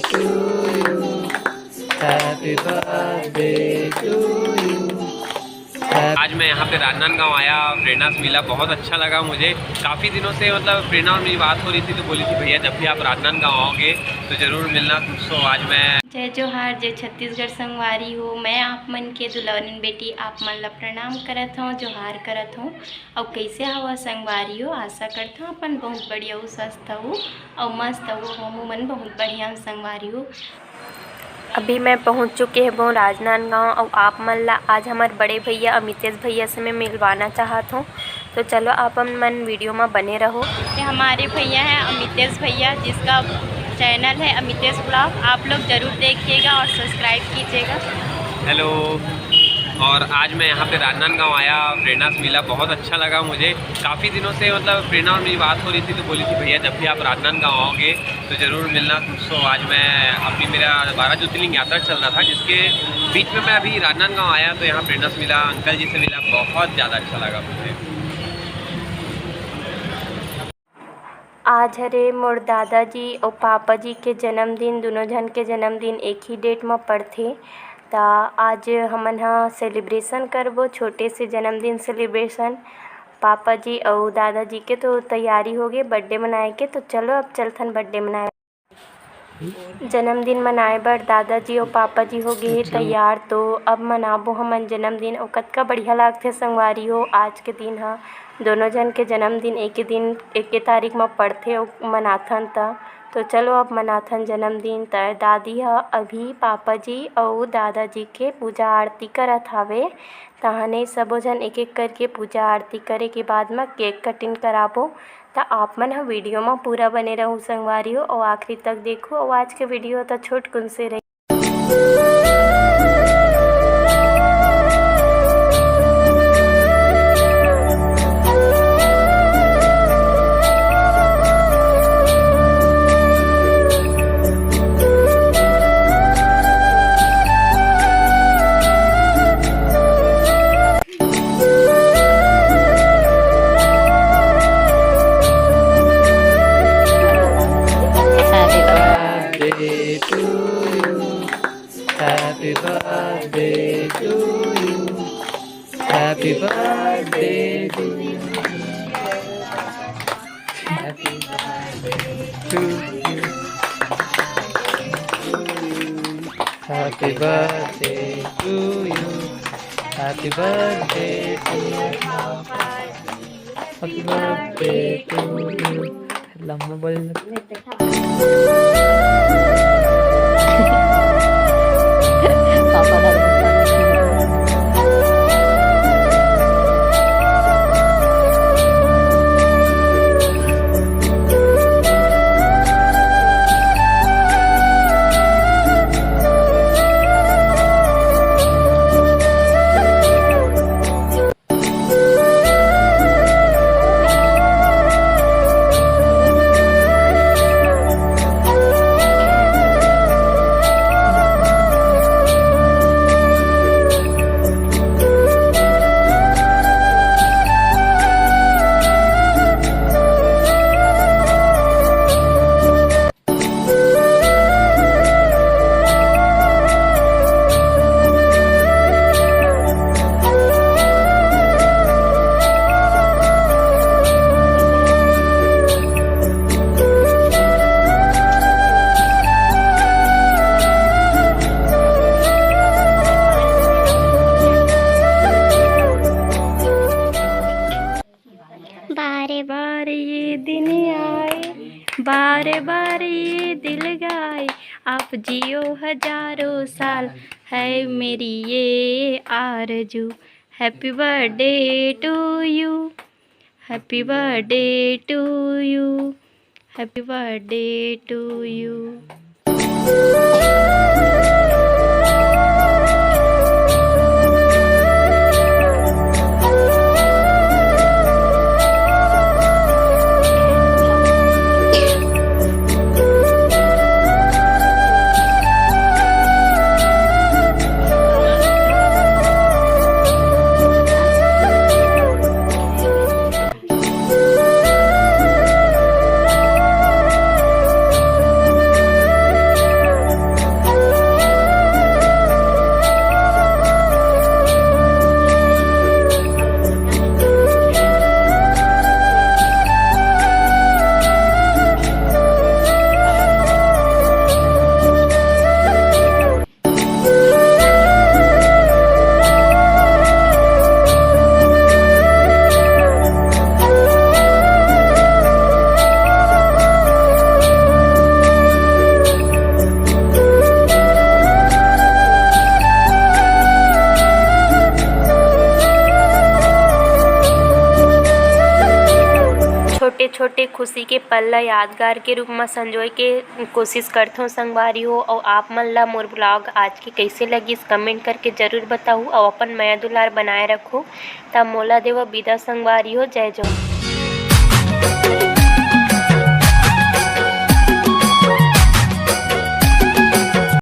to you. Happy birthday to you. आज मैं यहाँ पे राजनांदगांव आया, प्रेरणा से मिला, बहुत अच्छा लगा मुझे। काफ़ी दिनों से मतलब प्रेरणा और मेरी बात हो रही थी, तो बोली थी भैया जब भी आप राजनांदगांव आओगे तो ज़रूर मिलना। तो आज मैं जय जोहार, जय छत्तीसगढ़ संगवारी हो। मैं आप मन के दुल्हन बेटी आप मन ला प्रणाम करत हूँ, जोहार करत हूँ। और कैसे हवा संगवारी हो, आशा करता हूँ अपन बहुत बढ़िया हो, स्वस्थ हो और मस्त हो। हम मन बहुत बढ़िया संगवारी हो। अभी मैं पहुंच चुके हैं वो राजनांदगांव और आप मन ला आज हमारे बड़े भैया अमितेश भैया से मैं मिलवाना चाहत हूँ। तो चलो आप मन वीडियो में बने रहो। ये हमारे भैया हैं अमितेश भैया, जिसका चैनल है अमितेश ब्लॉग। आप लोग ज़रूर देखिएगा और सब्सक्राइब कीजिएगा। हेलो, और आज मैं यहाँ पे राजनांदगांव आया, प्रेरणा से मिला, बहुत अच्छा लगा मुझे। काफ़ी दिनों से मतलब प्रेरणा और मेरी बात हो रही थी, तो बोली थी भैया जब भी आप राजनांदगांव आओगे तो ज़रूर मिलना। तो आज मैं अभी मेरा 12 ज्योतिर्लिंग यात्रा चल रहा था, जिसके बीच में मैं अभी राजनांदगांव आया, तो यहाँ प्रेरणा से मिला, अंकल जी से मिला, बहुत ज़्यादा अच्छा लगा मुझे। आज हरे मोर दादाजी और पापा जी के जन्मदिन, दोनों जन के जन्मदिन एक ही डेट में पड़थे। तो आज हमन हा सेलिब्रेशन करबो, छोटे से जन्मदिन सेलिब्रेशन। पापा जी और दादाजी के तो तैयारी हो गई बर्थडे मनाए के। तो चलो अब चलथन बर्थडे मनाए, जन्मदिन मनाए बर दादाजी और पापा जी हो गए तैयार। तो अब मनाबो हमन जन्मदिन। और कतका बढ़िया लागथे संगवारी हो, आज के दिन हा दोनों जन के जन्मदिन एक ही तारीख में पड़थे और मनाथन। तो चलो अब मनाथन जन्मदिन। त दादी हा अभी पापा जी और दादाजी के पूजा आरती करत हावे। तहने सबो जन एक एक करके पूजा आरती करे के बाद में केक कटिंग कराबो। तो आप मन हा वीडियो में पूरा बने रहूँ संगवारी हो और आखिरी तक देखो। और आज के वीडियो तो छोट कुन से रही। Happy birthday to you. Happy birthday to you. Happy birthday to you. Happy birthday to you. Happy birthday to you. Happy birthday to you. लम्बा बोल बारे बारे ये दिन आए, बारे बारे ये दिल गाए। आप जियो हजारों साल, है मेरी ये आरज़ू। Happy birthday to you, happy birthday to you, happy birthday to you. खुशी के पल ला यादगार के रूप में संजोए के कोशिश करथों संगवारी हो। और आप मन ला मोर ब्लॉग आज के कैसे लगिस कमेंट करके ज़रूर बताऊ और अपन माया दुलार बनाए रखो। तब मोला देव विदा संगवारी हो। जय जवान।